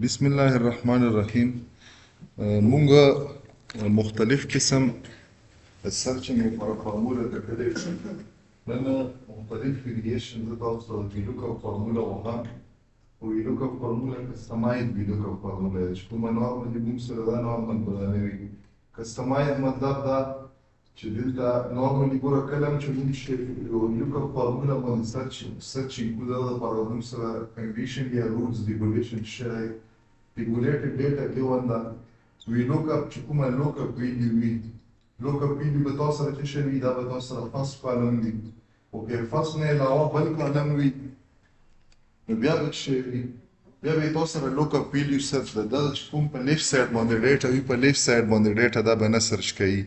بسم الله الرحمن الرحیم. مونږ مختلف قسم سرچینګ لپاره فارموله کتلې نن مختلف ویریشن د تاسو د VLOOKUP فارموله وهم او VLOOKUP فارموله کستماید VLOOKUP فارموله چې کومه نورمالي موږ سره دا نورمال بدلوي. کستماید مطلب دا چې دلته نورمالي ګوره کله چې موږ VLOOKUP فارموله باندې سرچینګ کوو دا لپاره موږ سره کنډیشن یا رولز ریګولیشن شی regulated data given that we look up چې کومه lookup value وي. lookup value به تاسو سره څه شی وي؟ دا به تاسو سره first column وي او که first نه علاوه بل column وي نو بیا به څه شی وي؟ بیا به تاسو سره lookup value سرچ ده. دا چې کوم په left side باندې ډیټا وي په left side باندې ډیټا دا به نه سرچ کوي.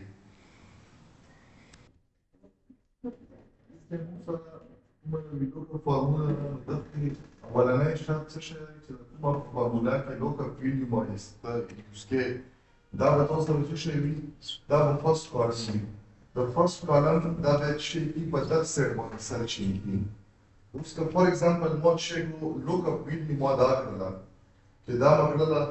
فارموله اولنی شرط څه شی دی چې کومه فارموله کې lookup value بایسته یوز کې دا به تاسو سره څه شی وي؟ دا به first column وي. د first column دا به څه شی وي؟ په that side باندې سرچینګ وي. اوس که فار ایگزامپل ما څه شی lookup value ما دا کړله چې دا مې کړله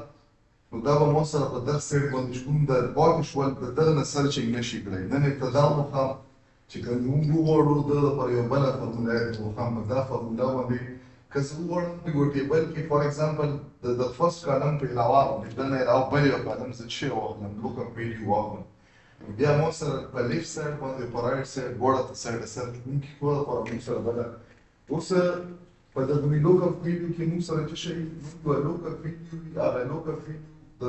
نو دا به ما سره په that side باندې چې کوم د پاتې شول د دغه نه سرچینګ نشي کړی. نن ابتدا وخوام چې که موږ وغواړو د لپاره یو بله فارموله وخوام په دا فارموله باندې که زه وغواړم په یو ټیبل کې فار ایگزامپل د فرست کالم په علاوه د دې نه علاوه بل یو کالم زه څه واخلم lookup value واخلم بیا ما سره په لیفټ سایډ باندې په رایټ سایډ دواړه سایډ سره کوونکي ټوله لپاره موږ سره بله اوس په دغه lookup value کې موږ سره څه شی موږ lookup value وي هغه lookup value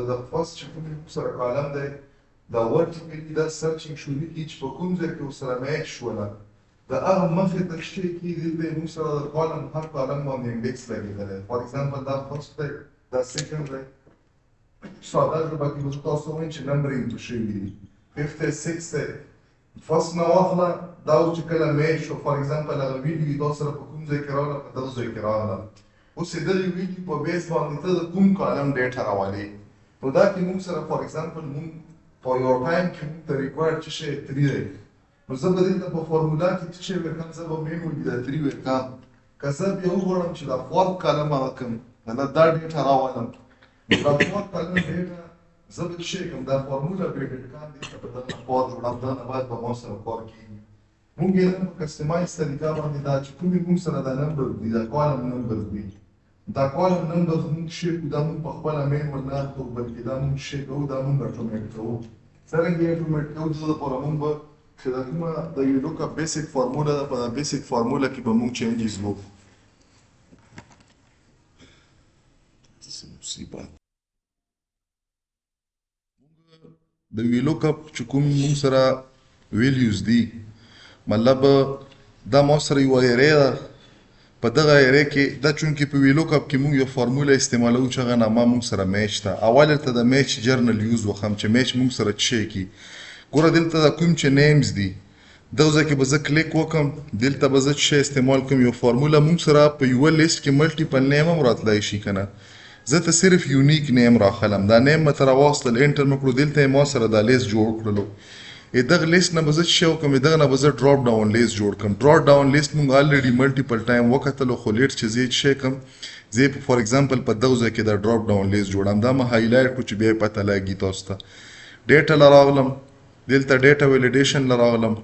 د فرست چې کوم موږ سره کالم دی دا ورټیکلي دا سرچینګ شروع کړي چې په کوم ځای کې ورسره میچ شوله د هغه مخې ته څه شی کې دلته موږ سره د کالم هر کالم باندې انډیکس لګېدلی فار ایگزامپل دا فرست دی دا سیکنډ دی ساده ژبه کې به تاسو ووایئ چې نمبرینګ په شوي دي ففت دی سکس دی فرست نه واخله دا اوس چې کله میچ شو فار ایگزامپل هغه ویډیو تاسو سره په کوم ځای کې راغله په دغه ځای کې راغله اوس د دغې ویډیو په بیس باندې ته د کوم کالم ډیټا راولې نو دا کې موږ سره فار ایگزامپل موږ for your time کې موږ ته required څه شی 3 دی نو زه به دلته په فارمولا کې څه شی ورکړم زه به مینوالي دا 3 ورکړم که زه بیا وغواړم چې دا فورت کالم هغه کړم دا ډیټا راولم نو دا فورت کالم ډیټا زه به څه شی کړم دا فارمولا به ډیټا دلته په دغه پار جوړم دا نه باید به ما سره کار کېږي موږ یې نن په کسټمایز طریقه باندې دا چې کومې موږ سره دا نمبر دي دا کالم نمبر دي دا کالم نمبر موږ شی کوو دا موږ په خپله مینوال نه اخلو بلکې دا موږ شی کوو دا موږ اټومیټ کوو څرنګه یې اټومیټ کوو دغه لپاره موږ به چې دا کومه د VLOOKUP بیسیک فارموله ده په دا بیسیک فارموله کې به موږ چینجز وکړو. د VLOOKUP چې کوم موږ سره ویلیوز دي مطلب دا ما سره یوه ایرې ده په دغه ایرې کې دا چونکې په VLOOKUP کې موږ یو فارموله استعمالوو چې هغه نامه موږ سره میچ ده. اول ته د میچ جرنل یوز وخم چې میچ موږ سره څه شی کي ګوره دلته دا کوم چې نیمز دي دغه ځای کې به زه کلیک وکړم دلته به زه څه شی استعمال کوم یو فارموله موږ سره په یوه لیست کې ملټیپل نیم هم راتلی شي که نه زه ته صرف یونیک نیم راخلم دا نیم به ته راواخلل انټر مې کړو دلته یې ما سره دا لیست جوړ کړلو دغه لیست نه به زه څه شی وکړم دغه نه به زه ډراپ ډاون لیست جوړ کړم. ډراپ ډاون لیست موږ الریډي ملټیپل ټایم وکتلو خو لیټ چې زه یې څه شی کړم زه یې فار ایگزامپل په دغه ځای کې دا ډراپ ډاون لیست جوړم دا مې هایلایټ کړو چې بیا یې پته لګي تاسو ته. ډیټا له راغلم دلته ډیټا ویلیډیشن له راغلم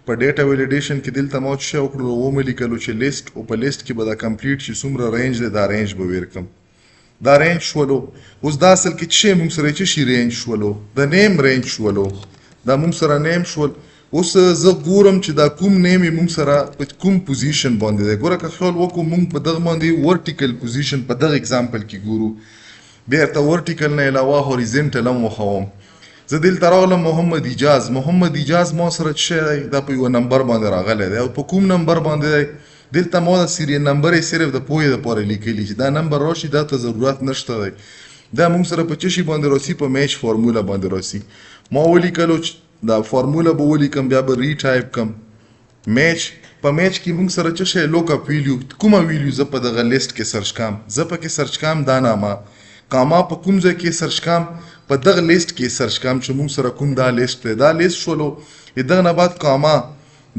په ډیټا ویلیډیشن کې دلته ما څه شی وکړلو ومې لیکلو چې لیست او په لیست کې به دا کمپلیټ شي څومره رینج دی دا رینج به ویر کړم دا رینج شولو. اوس دا اصل کې څه شی موږ سره څه شي رینج شولو د نیم رینج شولو دا موږ سره نیم شول. اوس زه ګورم چې دا کوم نیم یې موږ سره په کوم پوزیشن باندې دی ګوره که خیال وکړو موږ په دغه باندې ورټیکل پوزیشن په دغه اگزامپل کې ګورو بیا ورته ورټیکل نه علاوه هوریزنټل هم وښوم زه دلته راغلم محمد اجاز ما سره څه شی دی دا په یوه نمبر باندې راغلی دی او په کوم نمبر باندې دی دلته ما د سیریل نمبر یې صرف د پوهې دپاره لیکلي چې دا نمبر راشي دا ته ضرورت نشته دی دا موږ سره په څه شي باندې راسي په میچ فارموله باندې راسي ما ولیکلو دا فارموله به ولیکم بیا به ریټایپ کم میچ په میچ کې موږ سره څه شی lookup ویلیو کومه ویلیو زه په دغه لیست کې سرچ کم زه پکې سرچ کم دا نامه کاما په کوم ځای کې سرچ کم په دغه لیست کې سرچ کم چې موږ سره کوم دا لیست دی دا لیست شولو دغه نه بعد کاما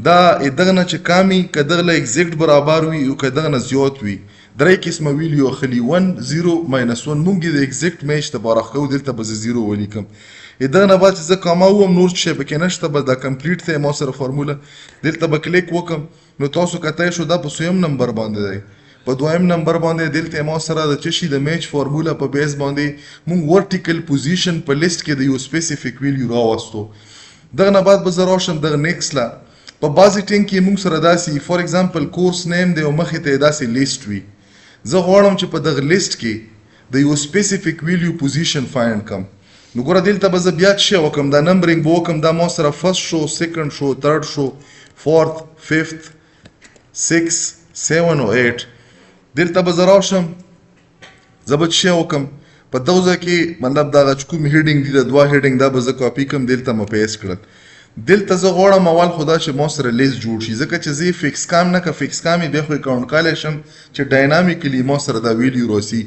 دا دغه نه چې کامي که دغه له ایگزیکټ برابر وي او که دغه نه زیات وي درې قسمه ویلیو اخلي 1 0 ماینس 1 مونږ د ایگزیکټ میچ لپاره خو دلته به زه 0 ولیکم دغه نه بعد چې زه کاما ووم نور شی پکې نشته به دا کمپلیټ دی ما سره فارموله دلته به کلیک وکم نو تاسو کتای شو دا په سویم نمبر باندې دی په دویم نمبر باندې دلته ما سره د چشي د میچ فارموله په بیس باندې مونږ ورټیکل پوزیشن په لیست کې د یو سپیسیفیک ویلیو راوستو دغه نه بعد به زه راشم دغه نیکسټ لا په بعضې ټینګ کې مونږ سره داسې فار ایگزامپل کورس نیم دی او مخې ته یې داسې لیست وي زه غواړم چې په دغه لیست کې د یو سپیسیفیک ویلیو پوزیشن فایند کم نو ګوره دلته به زه بیا څه وکم دا نمبرینګ به وکم دا ما سره فرست شو سیکنډ شو تھرډ شو فورث ففت 6 7 او 8 دلته به زه راشم زه به څه وکم په دغه ځای کې مطلب دغه چې کوم هیډینګ دي د دوه هیډینګ دا به زه کاپي کړم دلته مې پیسټ کړل دلته زه غواړم اول خدا چې ما سره لیست جوړ شي ځکه چې زه فکس کام نه که فکس کام یې بیا خو یې کاونټ کولی شم چې ډاینامیکلی ما سره دا ویلیو راسي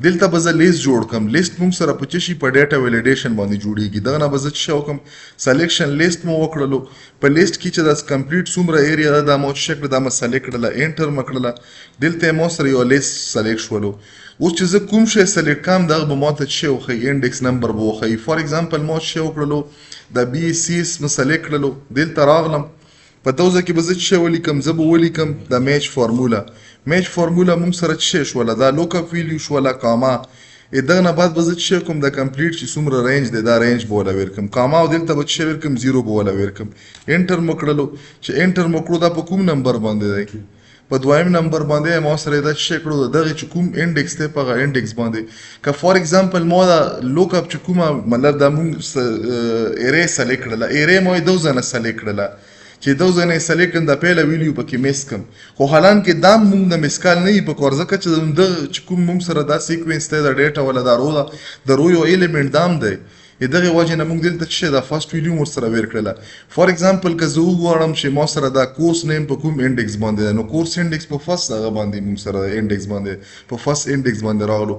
دلته به زه لیست جوړ کړم لیست موږ سره په څه شي په ډیټا ویلیډیشن باندې جوړیږي دغه نه به زه څه وکړم سلیکشن لیست مو وکړلو په لیست کې چې دا کمپلیټ څومره ایریا ده دا مو څه کړه دا مې سلیکټ کړله انټر مې کړله دلته یې ما سره یو لیست سلیکټ شولو اوس چې زه کوم شی سلیکټ کوم دغه به ما ته څه وښیي انډیکس نمبر به وښیي فار ایگزامپل ما څه وکړلو د بی سی اس مې سلیکټ کړلو دلته راغلم په دغه ځای کې به زه څه ولیکم زه به ولیکم د میچ فارموله میچ فارموله موږ سره څه شوله دا لوکاپ ویلیو شوله کاما دغه نه بعد به زه څه کوم د کمپلیټ چې څومره رینج دی دا رینج به وله ورکم کاما او دلته به څه ورکم 0 به وله ورکم انټر مې کړلو چې انټر مې کړو دا په کوم نمبر باندې دی په دویم نمبر باندې ما سره دا څه کړو دغه چې کوم انډیکس دی په هغه انډیکس باندې که فار ایگزامپل ما دا لوکاپ چې کومه مطلب دا موږ ایرې سلیکټ کړله ایرې ما یې دو ځنه سلیکټ کړله چې دو ځنه یې سلیکټ کړم د پیله ویلیو پکې میس کم خو حالانکې دا موږ د مسکال نه وي په کار ځکه چې دغه چې کوم موږ سره دا سیکوینس دی د ډیټا ولا دا رو ده د رو یو ایلیمنټ دام دی دغه وجه نه موږ دلته څه دا فرست ویلیو ورسره ور کړله فار ایگزامپل که زه وګورم چې ما سره دا کورس نیم په کوم انډیکس باندې نو کورس انډیکس په فرست هغه باندې موږ سره انډیکس باندې په فرست انډیکس باندې راغلو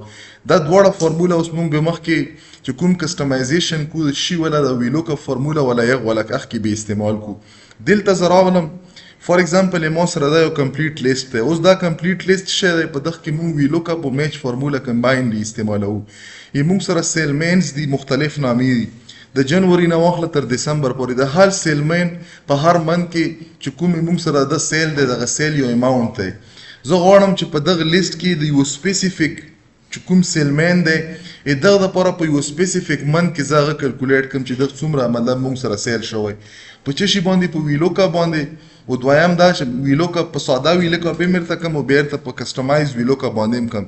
دا دواړه فارموله اوس موږ به مخکې چې کوم کسټمایزیشن کو شي ولا د ویلوکاپ فارموله ولا یغ ولا اخ کې به استعمال کو دلته زه راغلم فار ایگزامپل ما سره دا یو کمپلیټ لیست دی اوس دا کمپلیټ لیست څه دی په دغه کې موږ ویلوکاپ او میچ فارموله کمباینډ استعمالوو موږ سره سیلمینز دي مختلف نامې دي د جنوري نه واخله تر دسمبر پورې د هر سیلمین په هر منت کې چې کوم موږ سره د سیل دی دغه سیل یو اماونټ دی زه غواړم چې په دغه لیست کې د یو سپیسیفیک چې کوم سیلمین دی دغه لپاره په یو سپیسیفیک منت کې زه هغه کلکولیټ کړم چې دغه څومره مطلب موږ سره سیل شوی په څه شي باندې په ویلوکاپ باندې او دویم دا چې ویلوکاپ په ساده ویلوکاپ یې مرته کوم او بیرته په کسټمایز ویلوکاپ باندې هم کوم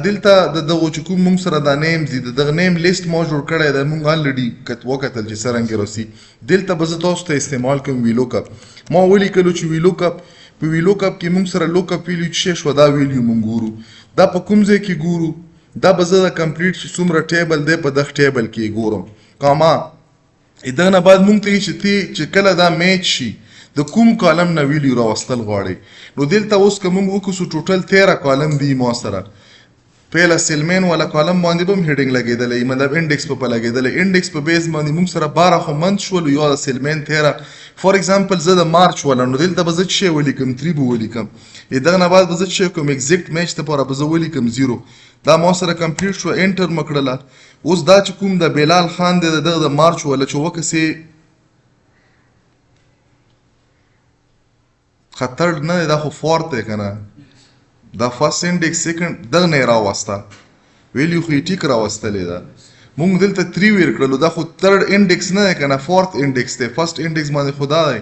دلته د دغه چې کوم موږ سره دا نیم دي دغه نیم لیست ما جوړ کړی دی موږ الریډي وکتل چې څرنګه راسي دلته به زه تاسو ته استعمال کوم ویلوکاپ ما ولیکلو چې ویلوکاپ په ویلوکاپ کې موږ سره لوکاپ ویلیو چې شو دا ویلیو موږ ګورو دا په کوم ځای کې ګورو دا به زه د کمپلیټ چې څومره ټیبل دی په دغه ټیبل کې ګورم کاما دغه نه بعد موږ ته چې کله دا میچ شي د کوم کالم نه ویلیو راوستل غواړي نو دلته اوس که موږ وکړو ټوټل 13 کالم دي ما سره پهله سیلمین والا کالم باندې به هم هیډینګ لګېدلی مطلب انډیکس په لګېدلی انډیکس په بیس باندې موږ سره 12 خو منت شولو یا د سیلمین 13 فار ایگزامپل زه د مارچ والا نو دلته به زه څه ولیکم 3 به ولیکم دغه نه بعد به زه څه کوم ایگزیکټ میچ لپاره به زه ولیکم 0 دا ما سره کمپلیټ شو انټر مې کړله اوس دا چې کوم د بلال خان دی دغه د مارچ والا چې وکسې خطر نه دا خو فورت دی که نه دا فرست انډیکس سیکنډ دغه نه راوسته ویلیو خو یې ټیک راوستلې ده موږ دلته 3 ور کړلو دا خو تھرډ انډیکس نه دی که نه فورت انډیکس دی فرست انډیکس باندې خو دا دی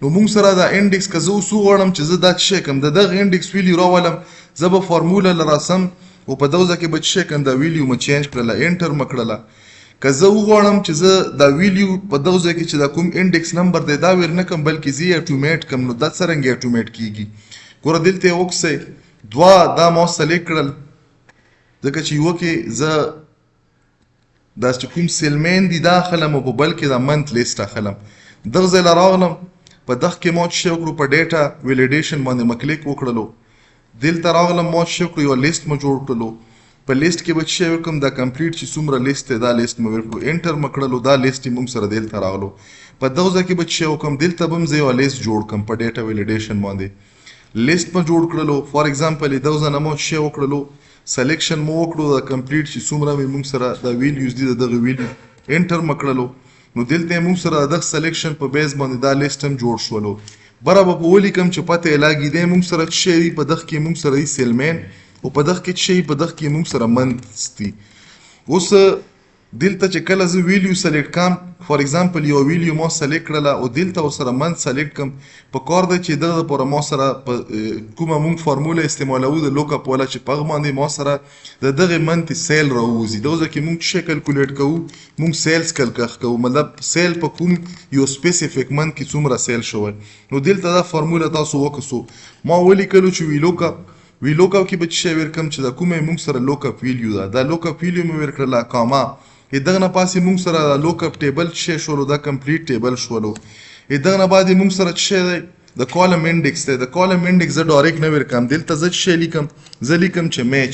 نو موږ سره دا انډیکس که زه اوس وغواړم چې زه دا څه کوم د دغه انډیکس ویلیو راولم زه به فارموله له راسم او په دغه ځای کې به څه کوم دا ویلیو مې چینج کړله انټر مې کړله که زه وغواړم چې زه دا ویلیو په دغه ځای کې چې دا کوم انډیکس نمبر دی دا ور نه کوم بلکې زه یې اټومیټ کوم نو دا څرنګه اټومیټ کیږي ګوره دلته یې وکسئ دوا دا ما سلیکټ کړل ځکه چې یوه کې زه دا چې کوم سیلمین دي دا اخلم او په بل کې دا منت لیست اخلم دغه ځای له راغلم په دغه کې ما څه وکړو په ډیټا ویلیډیشن باندې مې کلیک وکړلو دلته راغلم ما څه وکړو یو لیست مې جوړ کړلو په لیست کې به څه وکړم دا کمپلیټ چې څومره لیست دی دا لیست مې ورکړو انټر مې کړلو دا لیست یې موږ سره دلته راغلو په دغه ځای کې به څه وکړم دلته به هم زه یو لیست جوړ کړم په ډیټا ویلیډیشن باندې لیست په جوړ کړلو فار ایگزامپل د ځنه مو شی وکړلو سلیکشن مو وکړو دا کمپلیټ چې څومره موږ سره دا ویلیوز دي دغه ویلیو انټر مکړلو نو دلته موږ سره د سلیکشن په بیس باندې دا لیست هم جوړ شولو برابر په ولیکم چې پته لاګی دی موږ سره شی په دغه کې موږ سره سیلمن او په دغه کې شی په دغه کې موږ سره منستي اوس دلته چې کله زه ویلیو سلیکټ کم فار ایگزامپل یو ویلیو ما سلیکټ کړله او دلته ورسره منت سلیکټ کم په کار دی چې دغه لپاره ما سره کومه موږ فارموله استعمالوو د لوکاپ والا چې په هغه باندې ما سره د دغه منت سیل راوځي د اوسه کې موږ څه کلکولیټ کوو موږ سیلز کلکخ کوو مطلب سیل په کوم یو سپیسیفیک منت کې څومره سیل شوی نو دلته دا فارموله تاسو وکړو ما ولیکلو چې ویلوکاپ کې به څه ورکم چې دا کومه موږ سره لوکاپ ویلیو ده دا لوکاپ ویلیو مې ورکړله کاما دغه نه پاسې موږ سره لوکاپ ټیبل څه شولو دا کمپلیټ ټیبل شولو دغه نه بعد موږ سره څه دی د کالم انډیکس دی د کالم انډیکس زه ډایرکټ نه ورکم دلته زه څه لیکم زه لیکم چې میچ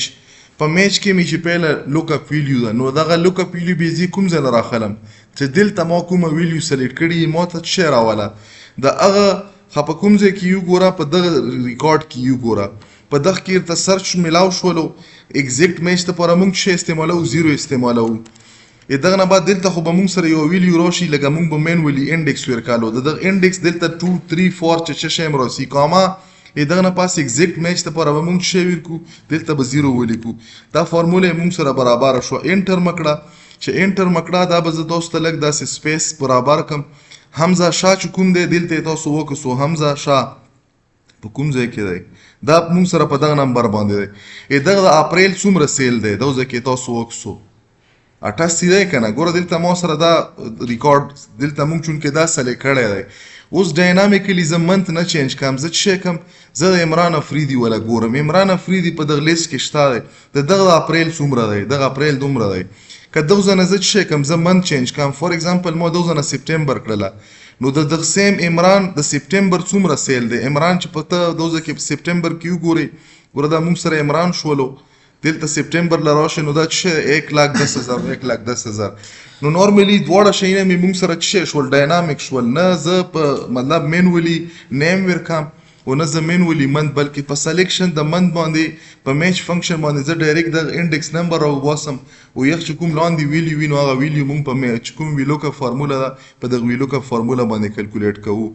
په میچ کې مې چې پهله لوکاپ ویلیو ده نو دغه لوکاپ ویلیو به زی کوم ځای نه راخلم چې دلته ما کومه ویلیو سلیکټ کړي ما ته څه راوله د هغه خپه کوم ځای کې یو ګوره په دغه ریکارډ کې یو ګوره په دغه کې ته سرچ ملاو شولو ایگزیکټ میچ ته پر موږ څه استعمالو 0 استعمالو دغه نه بعد دلته خو به موږ سره یو ویلیو راشي لکه موږ به مینولی انډیکس ورکالو دغه انډیکس دلته 2 3 4 چې شیم راسي کاما دغه نه پاس ایگزیکټ میچ ته پر به موږ څه ورکو دلته به 0 ولیکو دا فارموله موږ سره برابر شو انټر مکړه چې انټر مکړه دا به زه تاسو ته لږ داسې سپیس برابر کم حمزه شاه چې کوم دی دلته تاسو وکړو حمزه شاه په کوم ځای کې دی دا موږ سره په دغه نمبر باندې دی دغه اپریل څومره سیل دی دا ځکه تاسو وکړو 88 دی کنه ګوره دلته ما سره دا ریکارډ دلته موږ چونکې دا سلیکټ کړی دی اوس ډاینامیکلی زه منت نه چینج کوم زه څه کوم زه د عمران افریدي ولا ګورم عمران افریدي په دغه لیست کې شته دی دغه اپریل څومره دی دغه اپریل دومره دی که دغه ځنه زه څه کوم زه منت چینج کوم فار ایگزامپل ما دغه ځنه سپټمبر کړله نو د دغه سیم عمران د سپټمبر څومره سیل دی عمران چې پته دغه کې سپټمبر کې وګوري ګوره دا موږ سره عمران شولو دلته سپټمبر لراشه نو دا څه 1,10,000 1,10,000 نو نورمالي دواړه شیونه مې موږ سره څه شول ډاینامیک شول نه زه په مطلب مینولی نیم ورکم او نه زه مینولی منت بلکې په سلیکشن د منت باندې په میچ فنکشن باندې زه ډایرکټ د انډیکس نمبر راوباسم او یو چې کوم لاندې ویلیو وینو هغه ویلیو موږ په میچ کوم ویلوکاپ فارموله ده په دغه ویلوکاپ فارموله باندې کلکولیټ کوو